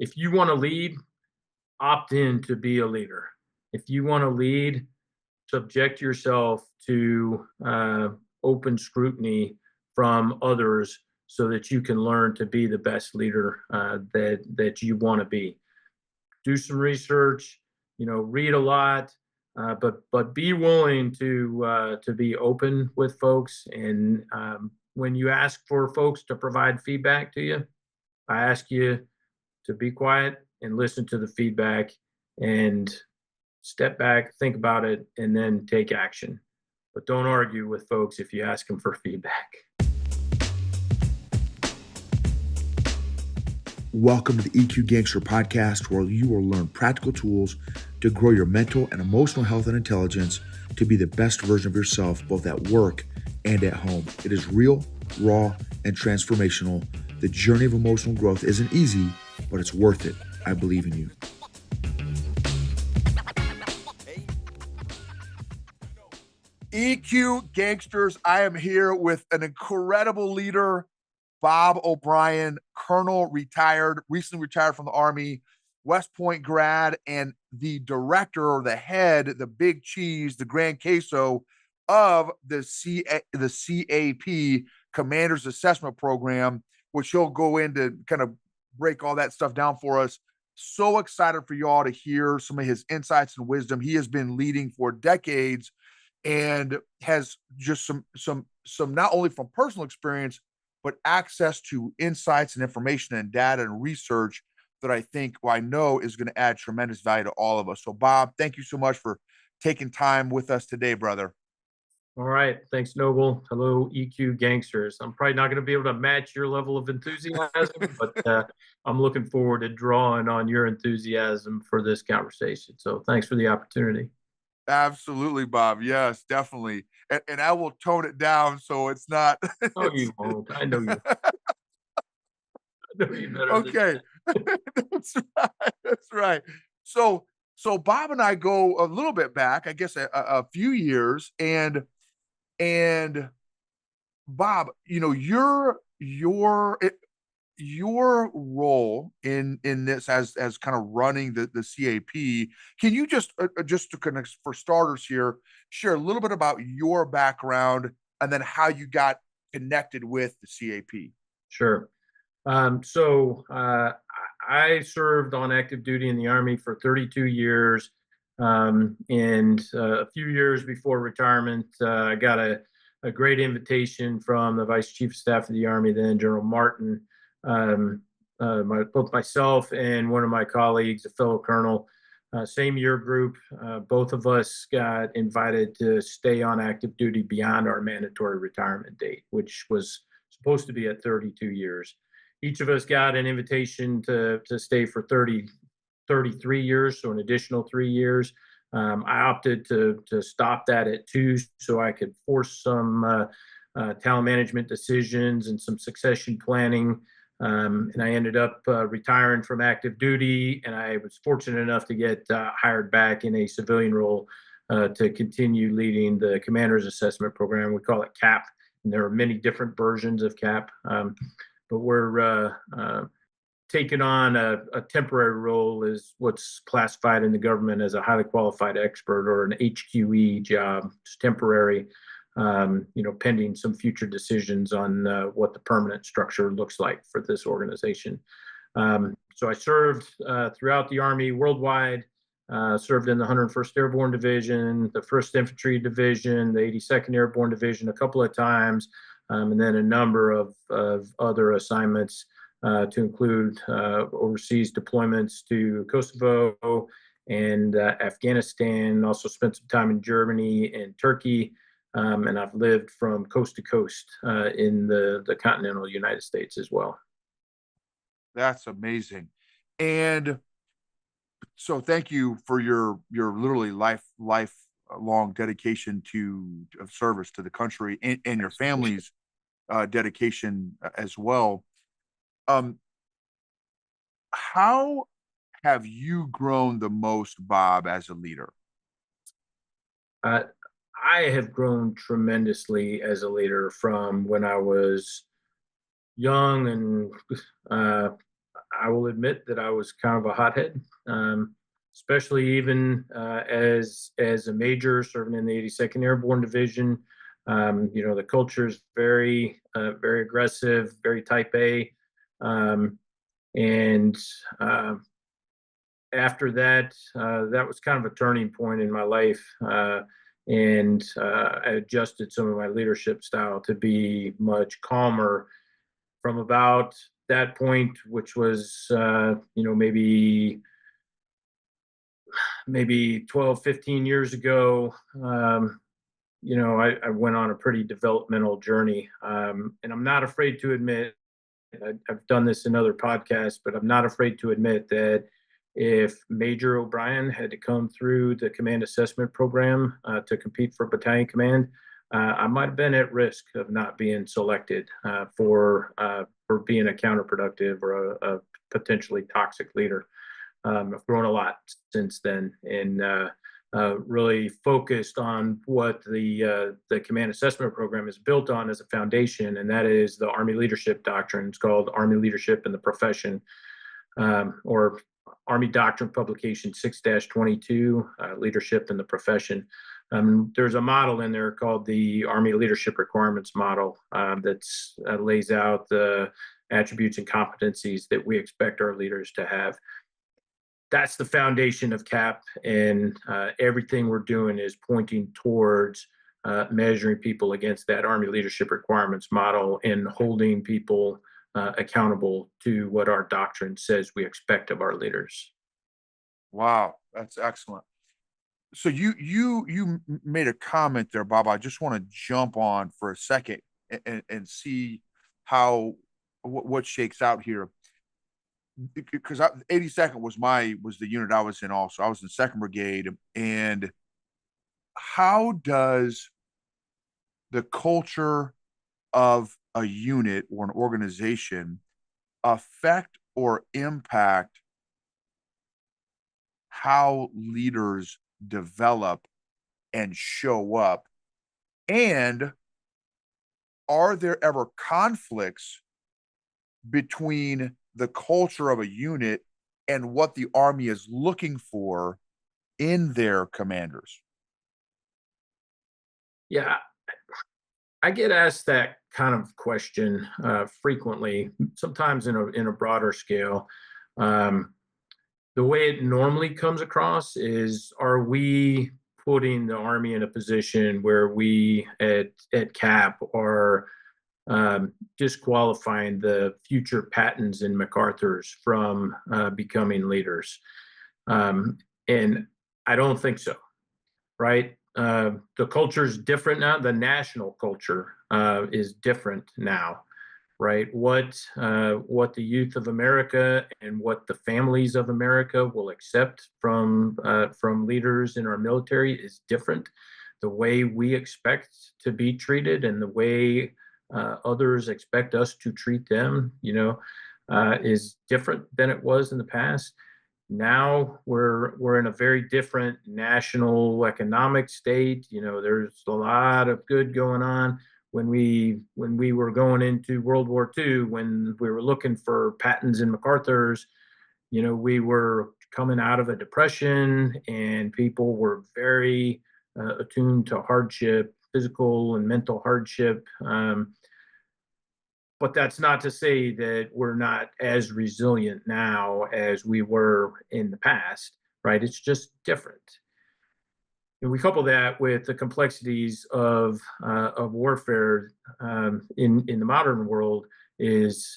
if you want to lead, opt in to be a leader. If you want to lead, subject yourself to open scrutiny from others so that you can learn to be the best leader that you want to be. Do some research, read a lot, but be willing to be open with folks. And when you ask for folks to provide feedback to you, I ask you to be quiet and listen to the feedback and step back, think about it, and then take action. But don't argue with folks if you ask them for feedback. Welcome to the EQ Gangster podcast, where you will learn practical tools to grow your mental and emotional health and intelligence to be the best version of yourself, both at work and at home. It is real, raw, and transformational. The journey of emotional growth isn't easy, but it's worth it. I believe in you. EQ Gangsters, I am here with an incredible leader, Bob O'Brien, Colonel, retired, recently retired from the Army, West Point grad, and the director or the head, the big cheese, the grand queso of the CAP, Commander's Assessment Program, which he'll go into kind of break all that stuff down for us. So excited for y'all to hear some of his insights and wisdom. He has been leading for decades and has just some not only from personal experience, but access to insights and information and data and research that I know is going to add tremendous value to all of us. So Bob, thank you so much for taking time with us today, brother. All right. Thanks, Noble. Hello, EQ Gangsters. I'm probably not going to be able to match your level of enthusiasm, but I'm looking forward to drawing on your enthusiasm for this conversation. So thanks for the opportunity. Absolutely, Bob. Yes, definitely. And I will tone it down so it's not. Oh, you won't. I know you. I know you better. Okay. That's right. That's right. So Bob and I go a little bit back, I guess a few years, and Bob, your role in this as kind of running the CAP. Can you just to connect for starters here, share a little bit about your background and then how you got connected with the CAP? Sure. I served on active duty in the Army for 32 years. And a few years before retirement, I got a great invitation from the Vice Chief of Staff of the Army, then General Martin. Both myself and one of my colleagues, a fellow colonel, same year group, both of us got invited to stay on active duty beyond our mandatory retirement date, which was supposed to be at 32 years. Each of us got an invitation to stay for 33 years, so an additional 3 years. I opted to stop that at 2 so I could force some talent management decisions and some succession planning. And I ended up retiring from active duty, and I was fortunate enough to get hired back in a civilian role to continue leading the Commander's Assessment Program. We call it CAP, and there are many different versions of CAP. But we're taking on a temporary role as what's classified in the government as a highly qualified expert or an HQE job. It's temporary, pending some future decisions on what the permanent structure looks like for this organization. So I served throughout the Army worldwide, served in the 101st Airborne Division, the 1st Infantry Division, the 82nd Airborne Division a couple of times, and then a number of other assignments to include overseas deployments to Kosovo and Afghanistan. Also spent some time in Germany and Turkey, and I've lived from coast to coast in the continental United States as well. That's amazing. And so thank you for your literally lifelong dedication of service to the country and your family's dedication as well. How have you grown the most, Bob, as a leader? I have grown tremendously as a leader from when I was young, and I will admit that I was kind of a hothead, especially even as a major serving in the 82nd Airborne Division. The culture is very aggressive, very type A, and after that, that was kind of a turning point in my life. And I adjusted some of my leadership style to be much calmer from about that point, which was, maybe 12, 15 years ago. I went on a pretty developmental journey. And I'm not afraid to admit, I've done this in other podcasts, but I'm not afraid to admit that if Major O'Brien had to come through the command assessment program to compete for battalion command, I might have been at risk of not being selected for being a counterproductive or a potentially toxic leader. I've grown a lot since then, and really focused on what the command assessment program is built on as a foundation, and that is the Army Leadership Doctrine. It's called Army Leadership in the Profession, or Army Doctrine Publication 6-22, Leadership in the Profession. There's a model in there called the Army Leadership Requirements Model that lays out the attributes and competencies that we expect our leaders to have. That's the foundation of CAP, and everything we're doing is pointing towards measuring people against that Army Leadership Requirements Model and holding people accountable to what our doctrine says we expect of our leaders. Wow, that's excellent. So you made a comment there, Bob. I just want to jump on for a second and see how what shakes out here. Because 82nd was the unit I was in also. I was in 2nd Brigade. And how does the culture of a unit or an organization affect or impact how leaders develop and show up? And are there ever conflicts between the culture of a unit and what the Army is looking for in their commanders? Yeah, I get asked that kind of question frequently, sometimes in a broader scale. The way it normally comes across is, are we putting the Army in a position where we at CAP are disqualifying the future Pattons and MacArthurs from becoming leaders? And I don't think so, right? The culture is different now. The national culture is different now, right? What the youth of America and what the families of America will accept from leaders in our military is different. The way we expect to be treated and the way others expect us to treat them, is different than it was in the past. Now we're in a very different national economic state. There's a lot of good going on. When we were going into World War II, when we were looking for Pattons and MacArthurs, we were coming out of a depression, and people were very attuned to hardship, physical and mental hardship. But that's not to say that we're not as resilient now as we were in the past, right? It's just different. And we couple that with the complexities of warfare in the modern world is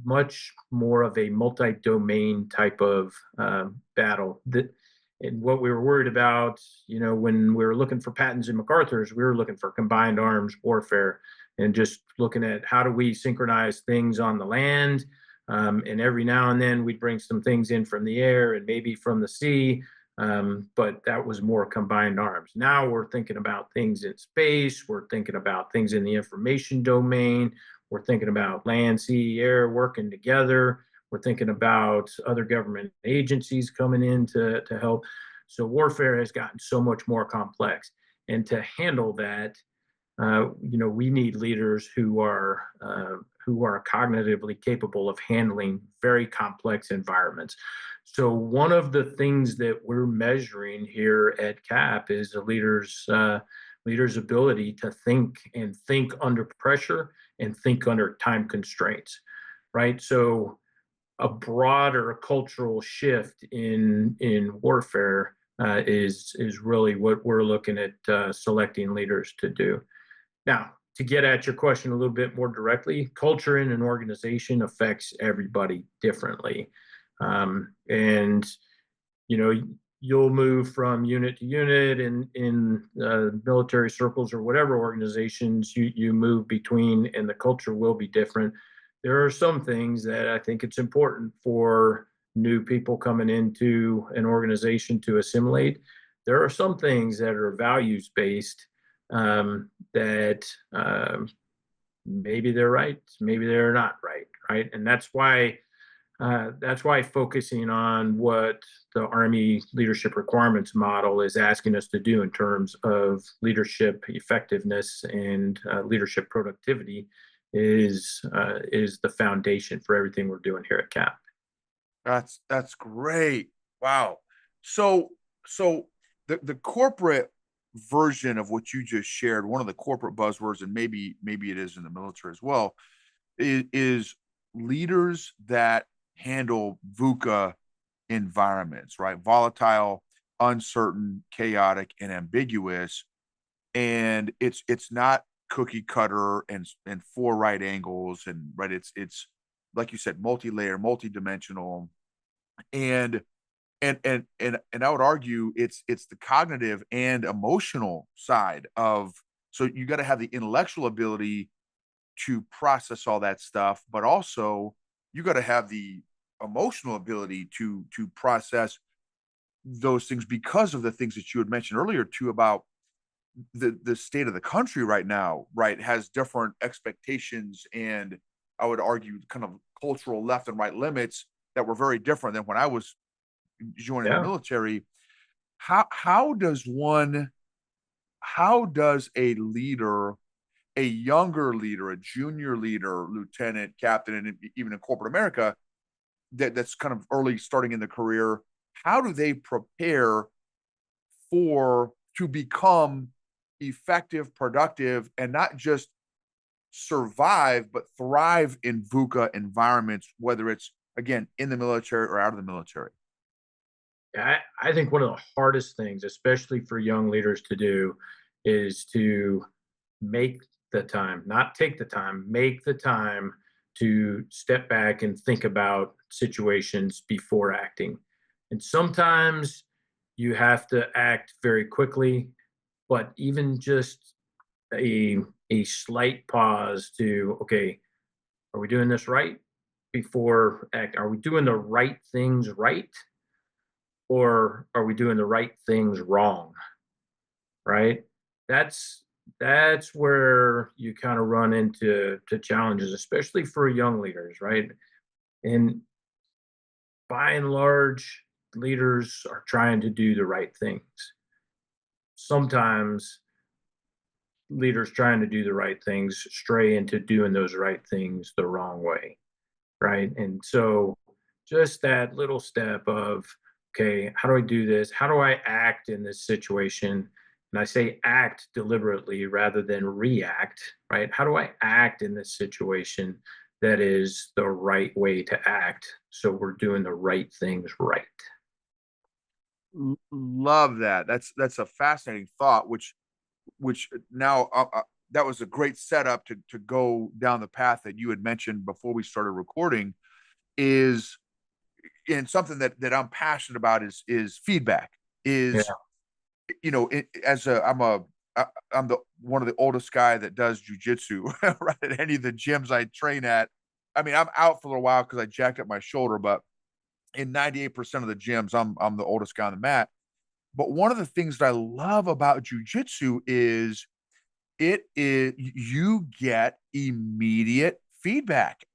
much more of a multi-domain type of battle. And what we were worried about, when we were looking for Pattons and MacArthurs, we were looking for combined arms warfare and just looking at how do we synchronize things on the land. And every now and then we'd bring some things in from the air and maybe from the sea. But that was more combined arms. Now we're thinking about things in space. We're thinking about things in the information domain. We're thinking about land, sea, air working together. We're thinking about other government agencies coming in to help. So warfare has gotten so much more complex. And to handle that, we need leaders who are who are cognitively capable of handling very complex environments. So one of the things that we're measuring here at CAP is a leader's ability to think under pressure and think under time constraints, right? So a broader cultural shift in warfare is really what we're looking at selecting leaders to do. Now, to get at your question a little bit more directly, culture in an organization affects everybody differently, and you know you'll move from unit to unit in military circles or whatever organizations you move between, and the culture will be different. There are some things that I think it's important for new people coming into an organization to assimilate. There are some things that are values based, that maybe they're right, maybe they're not right, right? And that's why focusing on what the Army leadership requirements model is asking us to do in terms of leadership effectiveness and leadership productivity is the foundation for everything we're doing here at CAP. That's great. Wow. So the corporate version of what you just shared, one of the corporate buzzwords, and maybe it is in the military as well, is leaders that handle VUCA environments, right? Volatile, uncertain, chaotic, and ambiguous. And it's not cookie cutter and four right angles, and right, it's like you said, multi-layer, multi-dimensional, and I would argue it's the cognitive and emotional side of, so you got to have the intellectual ability to process all that stuff, but also you got to have the emotional ability to process those things, because of the things that you had mentioned earlier too, about the state of the country right now, right, has different expectations, and I would argue kind of cultural left and right limits that were very different than when I was joining the Yeah. military. How does a leader, a younger leader, a junior leader, lieutenant, captain, and even in corporate America, that's kind of early starting in the career, how do they prepare to become effective, productive, and not just survive, but thrive in VUCA environments, whether it's, again, in the military or out of the military? I think one of the hardest things, especially for young leaders to do, is to make the time, not take the time, make the time to step back and think about situations before acting. And sometimes you have to act very quickly, but even just a a slight pause to, okay, are we doing this right before act? Are we doing the right things right, or are we doing the right things wrong? Right? That's that's where you kind of run into challenges, especially for young leaders, right? And by and large, leaders are trying to do the right things. Sometimes leaders trying to do the right things stray into doing those right things the wrong way, right? And so just that little step of, okay, how do I do this? How do I act in this situation? And I say act deliberately rather than react, right? How do I act in this situation that is the right way to act, so we're doing the right things right? Love that. That's a fascinating thought, which now that was a great setup to go down the path that you had mentioned before we started recording. Is, and something that I'm passionate about is feedback. Yeah. Is, as I'm the one of the oldest guy that does jujitsu right at any of the gyms I train at. I mean, I'm out for a little while because I jacked up my shoulder, but in 98% of the gyms, I'm the oldest guy on the mat. But one of the things that I love about jujitsu is you get immediate feedback,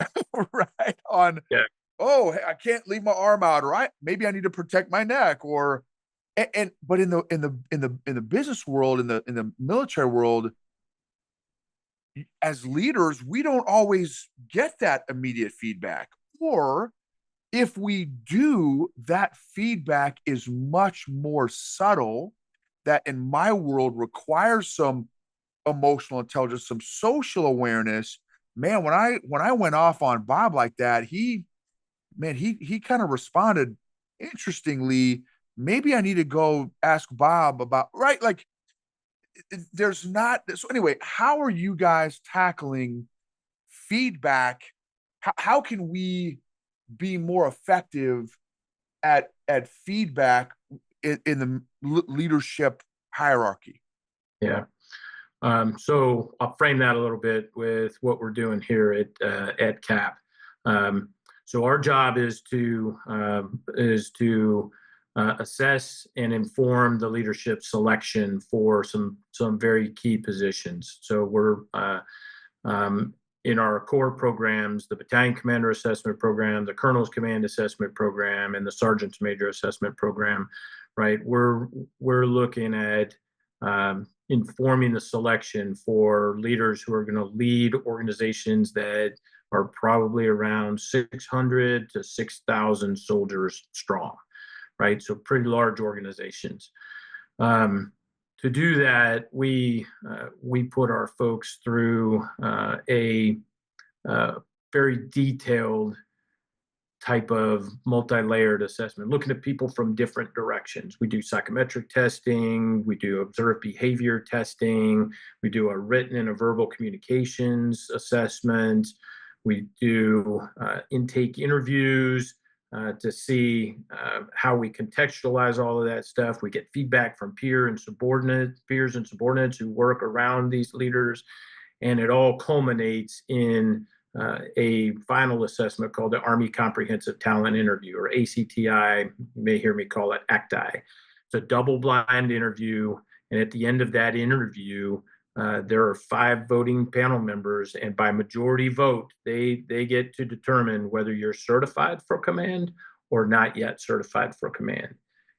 right? On, Yeah. oh, hey, I can't leave my arm out, or maybe I need to protect my neck, or but in the business world, in the military world, as leaders, we don't always get that immediate feedback. Or if we do, that feedback is much more subtle, that in my world requires some emotional intelligence, some social awareness. Man, when I went off on Bob like that, he kind of responded interestingly. Maybe I need to go ask Bob about, right? Like, there's not. So anyway, how are you guys tackling feedback? How can we be more effective at feedback in the leadership hierarchy? Yeah. So I'll frame that a little bit with what we're doing here at CAP. So our job is to assess and inform the leadership selection for some very key positions. So we're in our core programs, the Battalion Commander Assessment Program, the Colonel's Command Assessment Program, and the Sergeant's Major Assessment Program. Right, we're looking at informing the selection for leaders who are going to lead organizations that are probably around 600 to 6,000 soldiers strong, right? So pretty large organizations. To do that, we put our folks through a very detailed type of multi-layered assessment, looking at people from different directions. We do psychometric testing, we do observed behavior testing, we do a written and a verbal communications assessment, we do intake interviews to see how we contextualize all of that stuff. We get feedback from peers and subordinates who work around these leaders, and it all culminates in a final assessment called the Army Comprehensive Talent Interview, or ACTI. You may hear me call it ACTI. It's a double-blind interview, and at the end of that interview, there are 5 voting panel members, and by majority vote, they get to determine whether you're certified for command or not yet certified for command.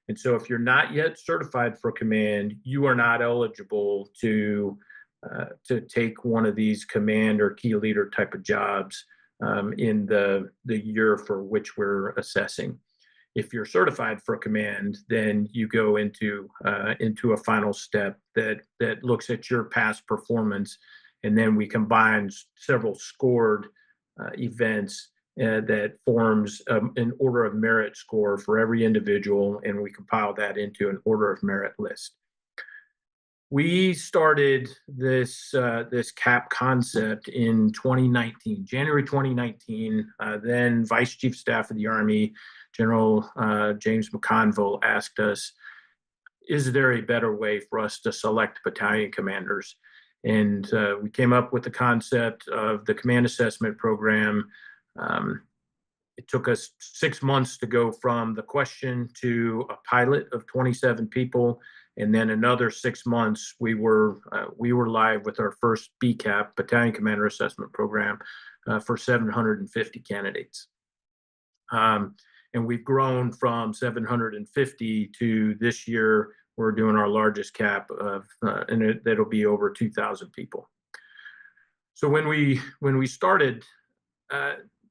And so if you're not yet certified for command, you are not eligible to take one of these command or key leader type of jobs in the year for which we're assessing. If you're certified for command, then you go into a final step that looks at your past performance, and then we combine several scored events that forms an order of merit score for every individual, and we compile that into an order of merit list. We started this CAP concept in 2019, January 2019. Then Vice Chief of Staff of the Army, General James McConville, asked us, is there a better way for us to select battalion commanders? And we came up with the concept of the Command Assessment Program. It took us 6 months to go from the question to a pilot of 27 people. And then another 6 months, we were live with our first BCAP, Battalion Commander Assessment Program, for 750 candidates. And we've grown from 750 to this year, we're doing our largest CAP and that'll be over 2,000 people. So when we started,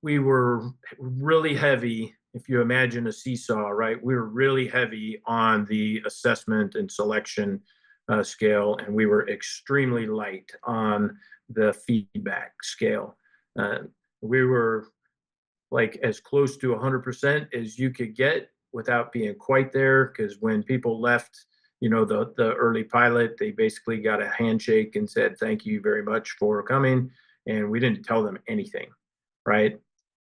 we were really heavy. If you imagine a seesaw, right? We were really heavy on the assessment and selection scale, and we were extremely light on the feedback scale. We were like as close to 100% as you could get without being quite there, because when people left, the early pilot, they basically got a handshake and said, thank you very much for coming. And we didn't tell them anything, right?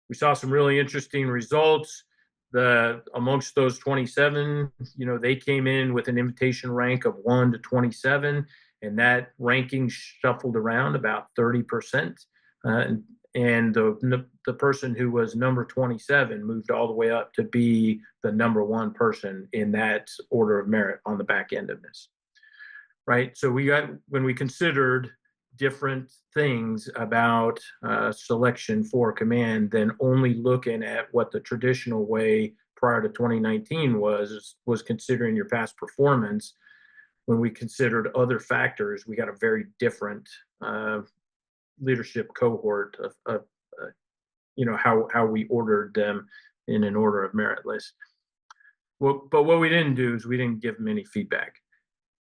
We saw some really interesting results. Amongst those 27, they came in with an invitation rank of 1 to 27, and that ranking shuffled around about 30%. And the person who was number 27 moved all the way up to be the number 1 person in that order of merit on the back end of this, right? So when we considered different things about selection for command than only looking at what the traditional way prior to 2019 was considering your past performance. When we considered other factors, we got a very different leadership cohort of how we ordered them in an order of merit list. Well, but what we didn't do is we didn't give them any feedback.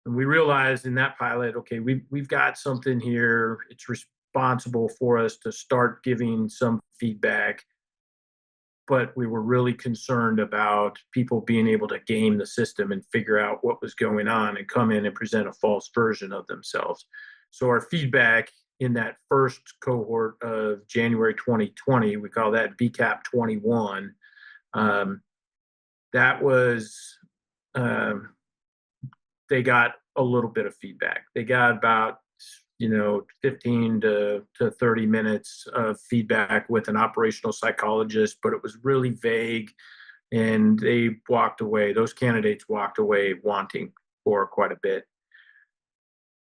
And we realized in that pilot, okay, we've got something here. It's responsible for us to start giving some feedback. But we were really concerned about people being able to game the system and figure out what was going on and come in and present a false version of themselves. So our feedback in that first cohort of January 2020, we call that BCAP 21. That was, they got a little bit of feedback. They got about 15 to 30 minutes of feedback with an operational psychologist, but it was really vague, and they walked away. Those candidates walked away wanting for quite a bit.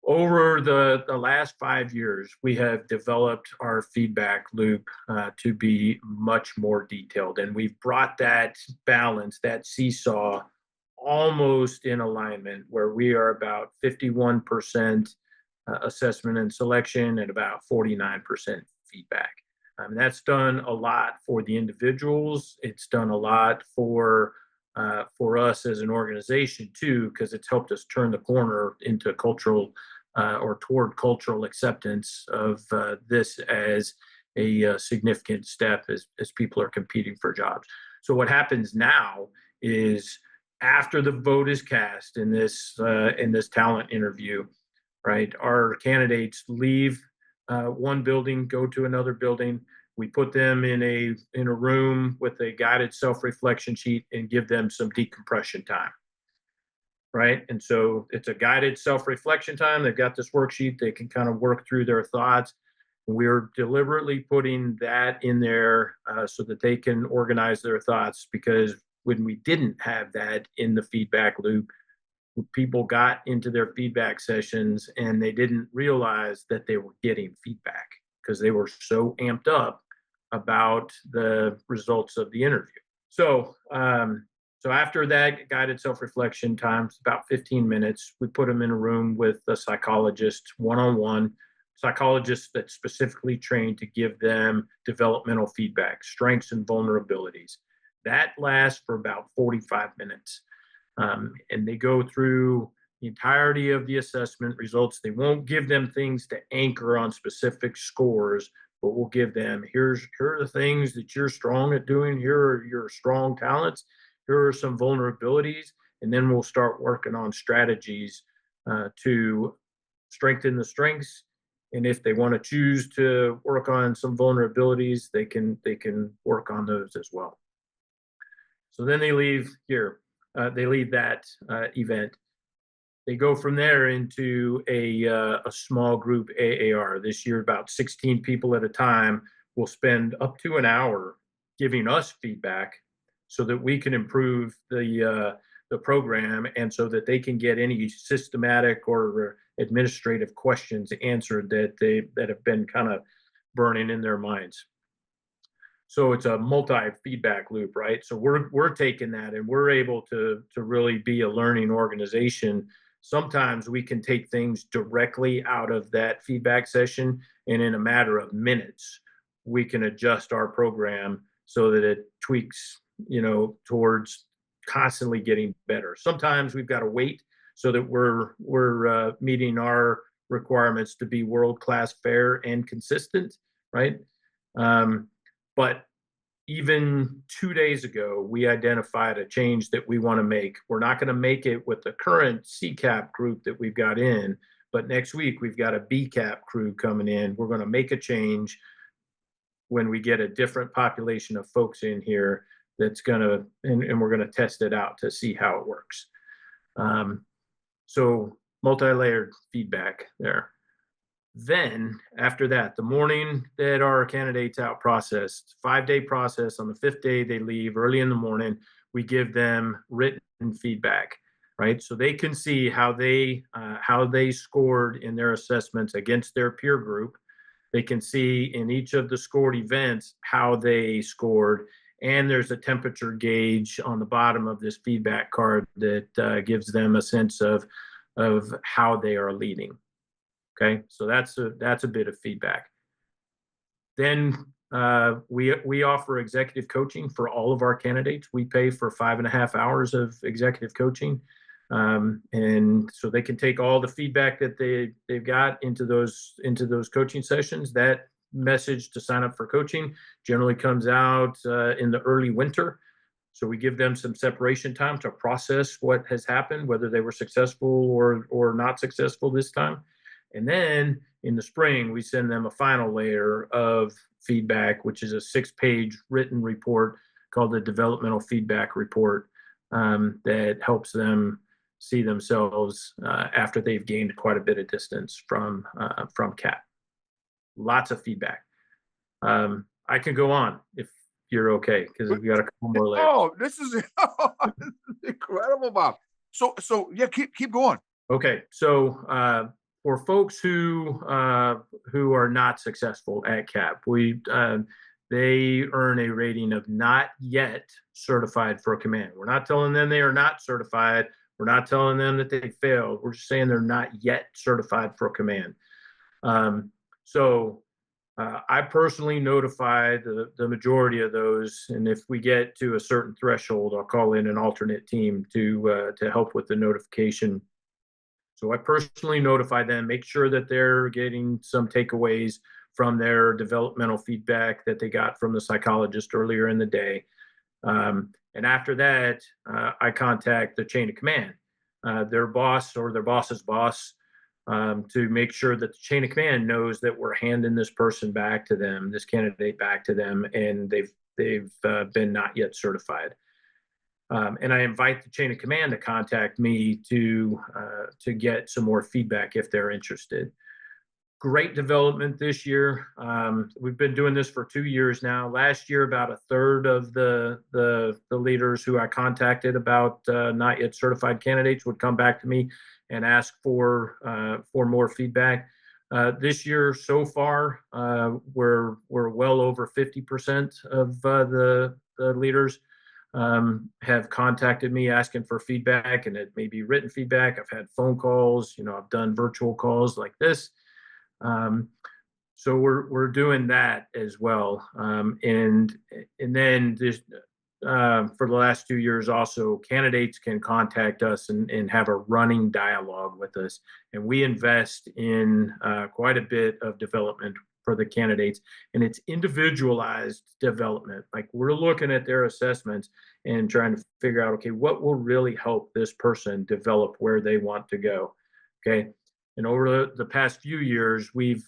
Over the last 5 years, we have developed our feedback loop to be much more detailed, and we've brought that balance, that seesaw, almost in alignment, where we are about 51% assessment and selection and about 49% feedback. That's done a lot for the individuals. It's done a lot for us as an organization too, because it's helped us turn the corner into cultural or toward cultural acceptance of this as a significant step as people are competing for jobs. So what happens now is after the vote is cast in this talent interview, right? Our candidates leave one building, go to another building. We put them in a room with a guided self-reflection sheet and give them some decompression time, right? And so it's a guided self-reflection time. They've got this worksheet. They can kind of work through their thoughts. We're deliberately putting that in there so that they can organize their thoughts, because when we didn't have that in the feedback loop, people got into their feedback sessions and they didn't realize that they were getting feedback because they were so amped up about the results of the interview. So after that guided self-reflection time, it's about 15 minutes, we put them in a room with a psychologist, one-on-one, psychologist that's specifically trained to give them developmental feedback, strengths and vulnerabilities. That lasts for about 45 minutes. And they go through the entirety of the assessment results. They won't give them things to anchor on specific scores, but we'll give them, here are the things that you're strong at doing. Here are your strong talents. Here are some vulnerabilities. And then we'll start working on strategies to strengthen the strengths. And if they want to choose to work on some vulnerabilities, they can work on those as well. So then they leave here. They leave that event. They go from there into a small group AAR. This year, about 16 people at a time will spend up to an hour giving us feedback so that we can improve the program and so that they can get any systematic or administrative questions answered that have been kind of burning in their minds. So it's a multi-feedback loop, right? So we're taking that and we're able to really be a learning organization. Sometimes we can take things directly out of that feedback session, and in a matter of minutes, we can adjust our program so that it tweaks, towards constantly getting better. Sometimes we've got to wait so that we're meeting our requirements to be world-class, fair, and consistent, right? But even 2 days ago, we identified a change that we want to make. We're not going to make it with the current CCAP group that we've got in, but next week we've got a BCAP crew coming in. We're going to make a change when we get a different population of folks in here that's going to, and we're going to test it out to see how it works. So multi-layered feedback there. Then after that, the morning that our candidates out processed, 5-day process, on the 5th day, they leave early in the morning, we give them written feedback, right? So they can see how they scored in their assessments against their peer group. They can see in each of the scored events how they scored. And there's a temperature gauge on the bottom of this feedback card that gives them a sense of how they are leading. Okay, so that's a bit of feedback. Then we offer executive coaching for all of our candidates. We pay for 5.5 hours of executive coaching. And so they can take all the feedback that they've got into those coaching sessions. That message to sign up for coaching generally comes out in the early winter. So we give them some separation time to process what has happened, whether they were successful or not successful this time. And then in the spring, we send them a final layer of feedback, which is a 6-page written report called the developmental feedback report, that helps them see themselves after they've gained quite a bit of distance from CAP. Lots of feedback. I can go on if you're okay, because we've got a couple more layers. Oh, this is, this is incredible, Bob. So yeah, keep going. Okay, so for folks who are not successful at CAP, they earn a rating of not yet certified for command. We're not telling them they are not certified. We're not telling them that they failed. We're just saying they're not yet certified for command. I personally notify the majority of those, and if we get to a certain threshold, I'll call in an alternate team to help with the notification. So I personally notify them, make sure that they're getting some takeaways from their developmental feedback that they got from the psychologist earlier in the day. And after that, I contact the chain of command, their boss or their boss's boss, to make sure that the chain of command knows that we're handing this person back to them, this candidate back to them, and they've been not yet certified. And I invite the chain of command to contact me to get some more feedback if they're interested. Great development this year. We've been doing this for 2 years now. Last year, about a third of the leaders who I contacted about not yet certified candidates would come back to me and ask for more feedback. This year, so far, we're well over 50% of the leaders have contacted me asking for feedback, and it may be written feedback. I've had phone calls. I've done virtual calls like this. So we're doing that as well. And then this, for the last 2 years also, candidates can contact us and have a running dialogue with us. And we invest in quite a bit of development for the candidates, and it's individualized development. Like, we're looking at their assessments and trying to figure out, okay, what will really help this person develop where they want to go. Okay. And over the past few years, we've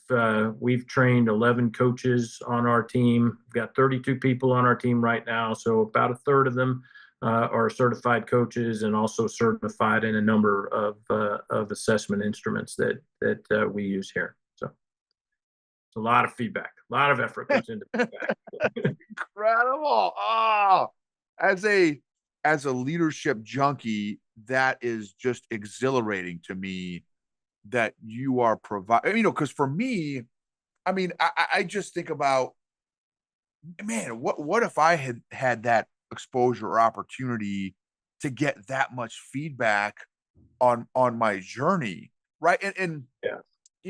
trained 11 coaches on our team. We've got 32 people on our team right now. So about a third of them are certified coaches, and also certified in a number of assessment instruments that we use here. So it's a lot of feedback, a lot of effort goes into feedback. Incredible. Oh, as a leadership junkie, that is just exhilarating to me, that you are providing, because for me, I just think about, man, what if I had that exposure or opportunity to get that much feedback on my journey, right? And Yeah.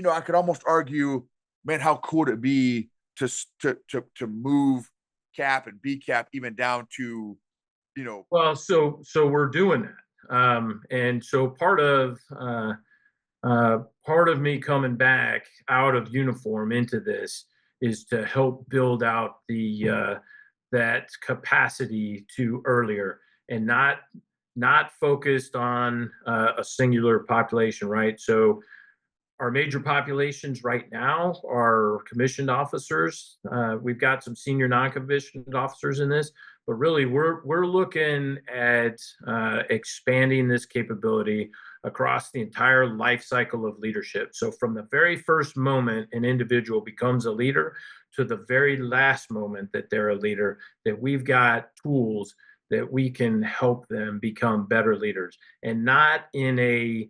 I could almost argue, man, how cool would it be to move CAP and BCAP even down to, Well, so we're doing that. And so part of me coming back out of uniform into this is to help build out that capacity to earlier, and not focused on a singular population, right? So our major populations right now are commissioned officers. We've got some senior non-commissioned officers in this, but really we're looking at expanding this capability across the entire life cycle of leadership. So from the very first moment an individual becomes a leader to the very last moment that they're a leader, that we've got tools that we can help them become better leaders, and not in a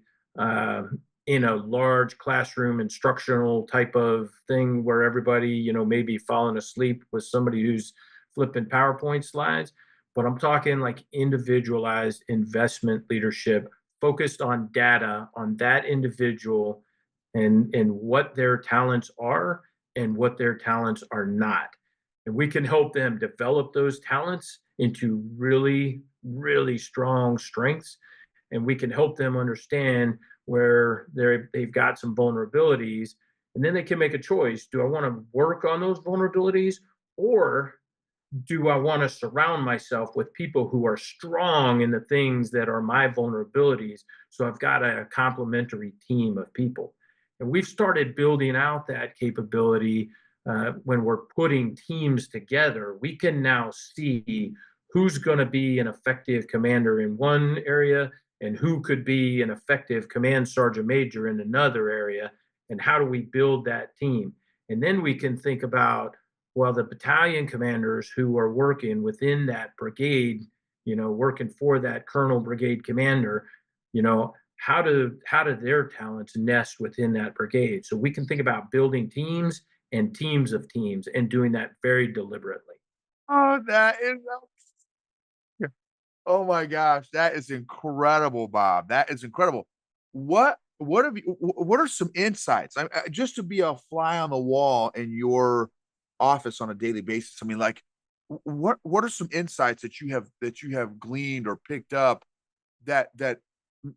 large classroom instructional type of thing where everybody, maybe falling asleep with somebody who's flipping PowerPoint slides. But I'm talking like individualized investment leadership, focused on data on that individual and what their talents are, and what their talents are not. And we can help them develop those talents into really, really strong strengths. And we can help them understand where they've got some vulnerabilities. And then they can make a choice. Do I want to work on those vulnerabilities, or do I want to surround myself with people who are strong in the things that are my vulnerabilities? So I've got a complementary team of people. And we've started building out that capability when we're putting teams together. We can now see who's going to be an effective commander in one area and who could be an effective command sergeant major in another area. And how do we build that team? And then we can think about, well, the battalion commanders who are working within that brigade, working for that colonel brigade commander, how do their talents nest within that brigade? So we can think about building teams and teams of teams and doing that very deliberately. Oh, that is oh my gosh, that is incredible, Bob. That is incredible. What are some insights? Just to be a fly on the wall in your office on a daily basis. I mean, like, what are some insights that you have gleaned or picked up that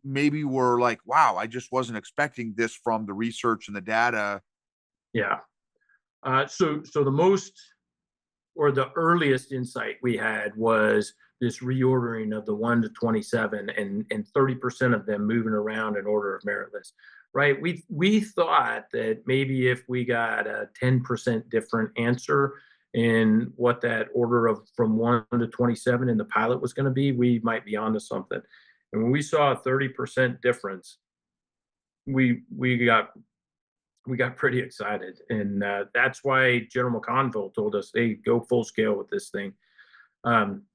maybe were like, wow, I just wasn't expecting this from the research and the data. Yeah. So the most, or the earliest insight we had was this reordering of the 1 to 27 and 30% of them moving around in order of merit list, right? We thought that maybe if we got a 10% different answer in what that order of from 1 to 27 in the pilot was going to be, we might be onto something. And when we saw a 30% difference, we got pretty excited, and that's why General McConville told us, "Hey, go full scale with this thing." Um,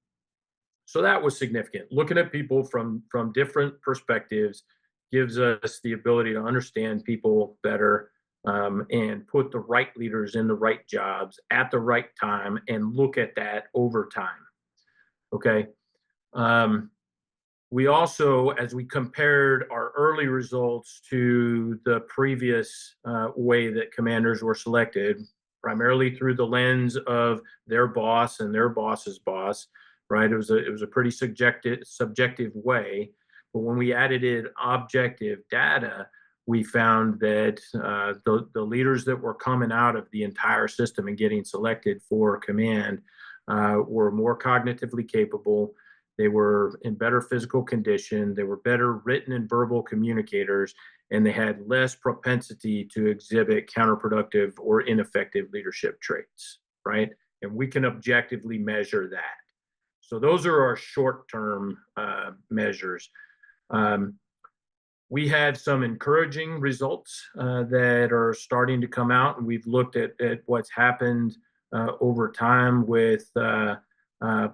so that was significant. Looking at people from different perspectives gives us the ability to understand people better, and put the right leaders in the right jobs at the right time, and look at that over time. Okay. Um, we also, as we compared our early results to the previous way that commanders were selected, primarily through the lens of their boss and their boss's boss, right? It was a pretty subjective way, but when we added in objective data, we found that the leaders that were coming out of the entire system and getting selected for command were more cognitively capable. They were in better physical condition. They were better written and verbal communicators, and they had less propensity to exhibit counterproductive or ineffective leadership traits, right? And we can objectively measure that. So those are our short-term measures. We had some encouraging results that are starting to come out, and we've looked at what's happened over time with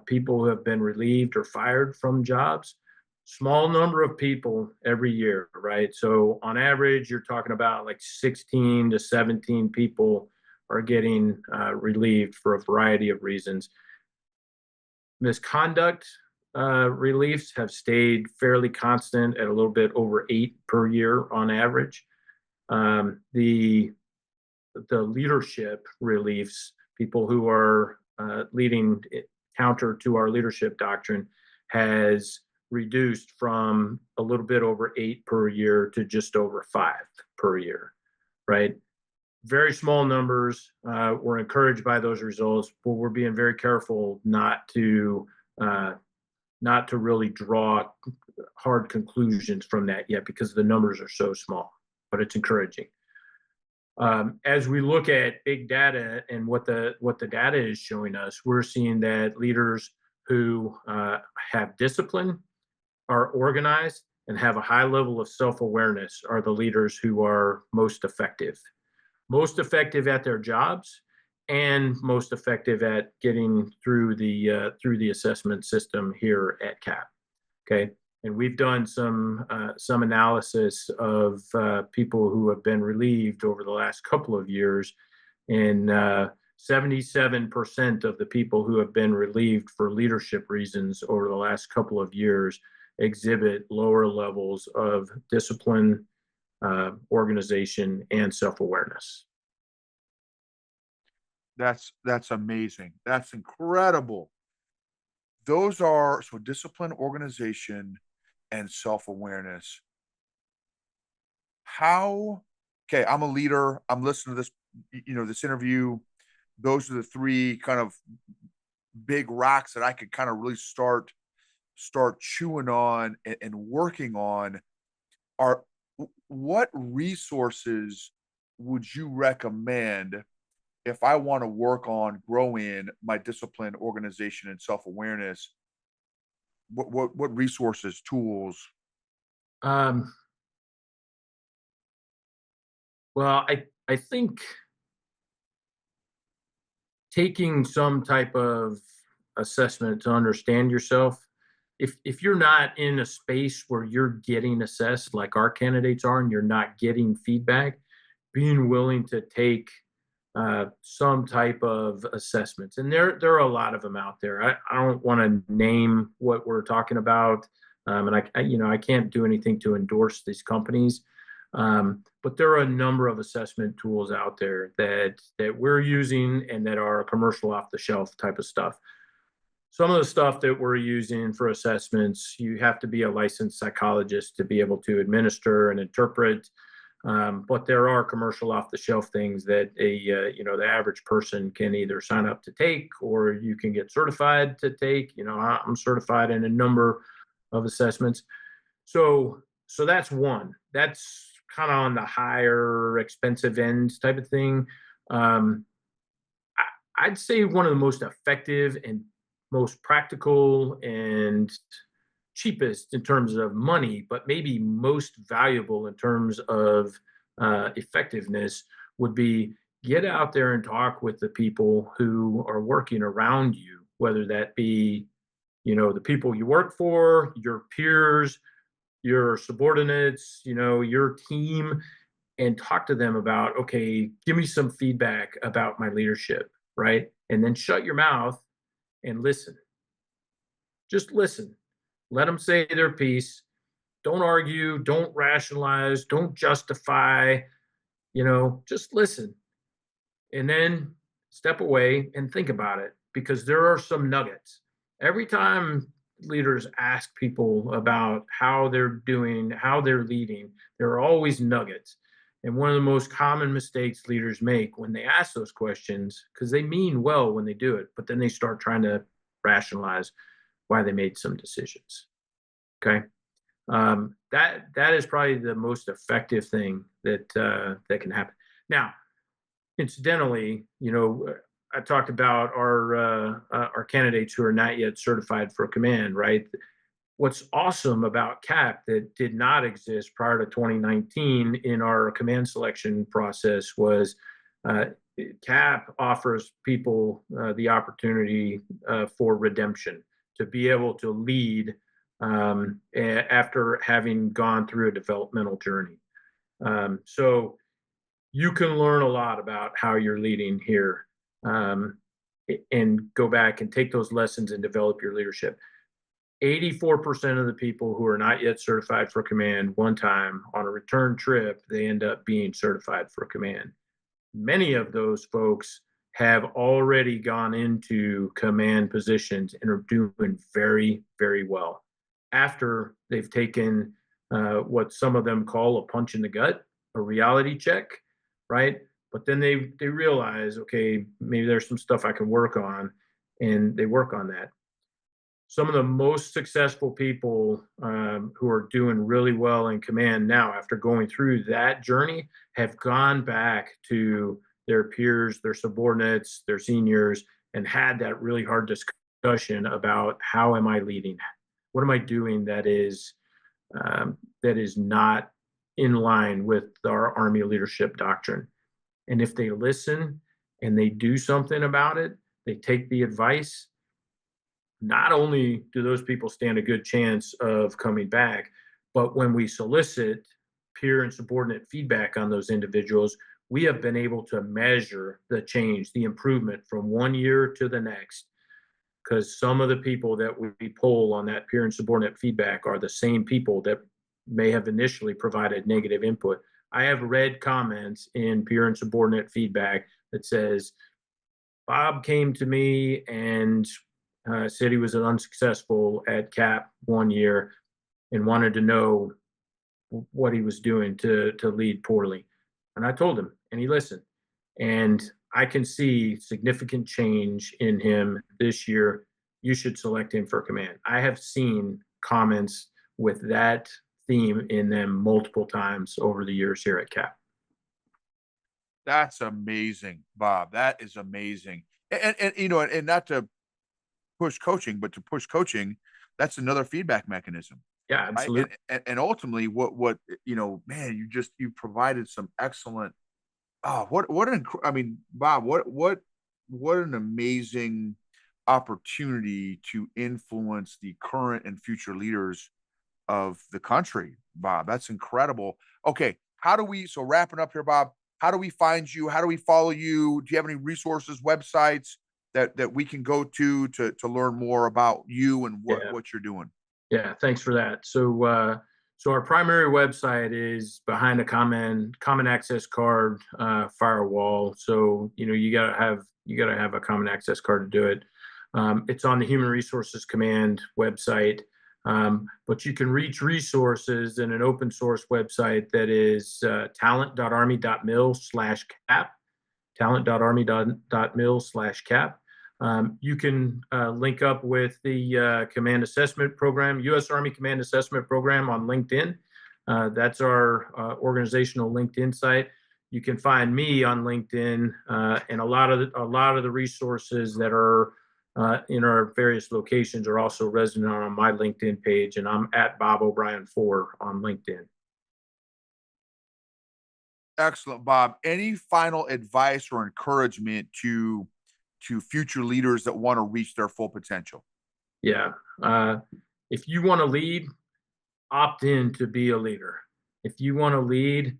people who have been relieved or fired from jobs. Small number of people every year, right? So on average, you're talking about like 16 to 17 people are getting relieved for a variety of reasons. Misconduct reliefs have stayed fairly constant at a little bit over 8 per year on average. The leadership reliefs, people who are leading counter to our leadership doctrine, has reduced from a little bit over 8 per year to just over 5 per year, right? Very small numbers. We're encouraged by those results, but we're being very careful not to really draw hard conclusions from that yet, because the numbers are so small, but it's encouraging. As we look at big data and what the data is showing us, we're seeing that leaders who have discipline, are organized, and have a high level of self-awareness are the leaders who are most effective at their jobs, and most effective at getting through the assessment system here at CAP. Okay. And we've done some analysis of people who have been relieved over the last couple of years, and 77% of the people who have been relieved for leadership reasons over the last couple of years exhibit lower levels of discipline, organization, and self-awareness. that's amazing. That's incredible. Those are so discipline, organization, and self-awareness. How okay, I'm a leader. I'm listening to this, this interview. Those are the three kind of big rocks that I could kind of really start chewing on and working on. Are what resources would you recommend if I want to work on growing my discipline, organization, and self-awareness? What resources, tools? Um, well, I think taking some type of assessment to understand yourself, if you're not in a space where you're getting assessed like our candidates are and you're not getting feedback, being willing to take some type of assessments, and there are a lot of them out there. I don't want to name what we're talking about, and I can't do anything to endorse these companies, but there are a number of assessment tools out there that we're using and that are commercial off the shelf type of stuff. Some of the stuff that we're using for assessments, you have to be a licensed psychologist to be able to administer and interpret. But there are commercial off the shelf things that the average person can either sign up to take, or you can get certified to take. I'm certified in a number of assessments. So that's one. That's kind of on the higher expensive end type of thing. Um, I'd say one of the most effective and most practical and cheapest in terms of money, but maybe most valuable in terms of effectiveness would be get out there and talk with the people who are working around you, whether that be, the people you work for, your peers, your subordinates, your team, and talk to them about, okay, give me some feedback about my leadership, right? And then shut your mouth and listen. Just listen. Let them say their piece. Don't argue. Don't rationalize. Don't justify. Just listen. And then step away and think about it, because there are some nuggets. Every time leaders ask people about how they're doing, how they're leading, there are always nuggets. And one of the most common mistakes leaders make when they ask those questions, because they mean well when they do it, but then they start trying to rationalize why they made some decisions. Okay. That is probably the most effective thing that can happen. Now, incidentally, I talked about our candidates who are not yet certified for command, right? What's awesome about CAP that did not exist prior to 2019 in our command selection process was uh, CAP offers people the opportunity for redemption, to be able to lead after having gone through a developmental journey. So you can learn a lot about how you're leading here, um, and go back and take those lessons and develop your leadership. 84% of the people who are not yet certified for command, one time on a return trip, they end up being certified for command. Many of those folks have already gone into command positions and are doing very, very well after they've taken what some of them call a punch in the gut, a reality check, right? But then they realize, okay, maybe there's some stuff I can work on, and they work on that. Some of the most successful people who are doing really well in command now, after going through that journey, have gone back to their peers, their subordinates, their seniors, and had that really hard discussion about, how am I leading? What am I doing that is not in line with our Army leadership doctrine? And if they listen and they do something about it, they take the advice, not only do those people stand a good chance of coming back, but when we solicit peer and subordinate feedback on those individuals, we have been able to measure the change, the improvement from one year to the next. Because some of the people that we poll on that peer and subordinate feedback are the same people that may have initially provided negative input. I have read comments in peer and subordinate feedback that says, Bob came to me and said he was unsuccessful at CAP one year and wanted to know what he was doing to lead poorly. And I told him, and he listened. And I can see significant change in him this year. You should select him for command. I have seen comments with that theme in them multiple times over the years here at CAP. That's amazing, Bob. That is amazing. And you know, and not to push coaching, but to push coaching, that's another feedback mechanism. Yeah, Right. absolutely. And ultimately what, you know, man, you provided some excellent, oh, what an, I mean, Bob, what an amazing opportunity to influence the current and future leaders of the country, Bob. That's incredible. Okay. So wrapping up here, Bob, how do we find you? How do we follow you? Do you have any resources, websites that we can go to learn more about you and Yeah. what you're doing? Yeah, thanks for that. So our primary website is behind a common access card firewall. So you gotta have a common access card to do it. It's on the Human Resources Command website, but you can reach resources in an open source website that is talent.army.mil/cap, talent.army.mil/cap. You can link up with the Command Assessment Program, U.S. Army Command Assessment Program on LinkedIn. That's our organizational LinkedIn site. You can find me on LinkedIn, and a lot of the resources that are in our various locations are also resident on my LinkedIn page, and I'm at Bob O'Brien 4 on LinkedIn. Excellent, Bob. Any final advice or encouragement to future leaders that want to reach their full potential? Yeah. If you want to lead, opt in to be a leader. If you want to lead,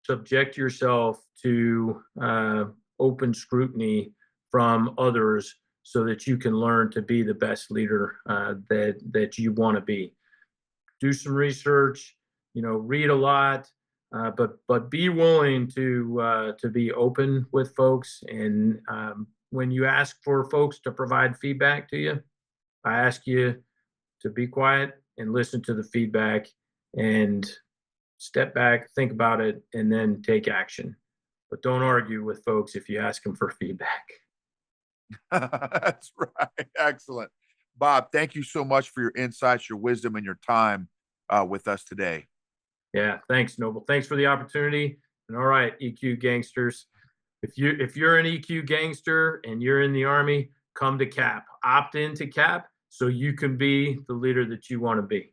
subject yourself to open scrutiny from others so that you can learn to be the best leader that you want to be. Do some research, read a lot, but be willing to be open with folks. And when you ask for folks to provide feedback to you, I ask you to be quiet and listen to the feedback and step back, think about it, and then take action. But don't argue with folks if you ask them for feedback. That's right. Excellent. Bob, thank you so much for your insights, your wisdom, and your time with us today. Yeah, thanks, Noble. Thanks for the opportunity. And all right, EQ gangsters, if you're an EQ gangster and you're in the Army, come to CAP. Opt into CAP so you can be the leader that you want to be.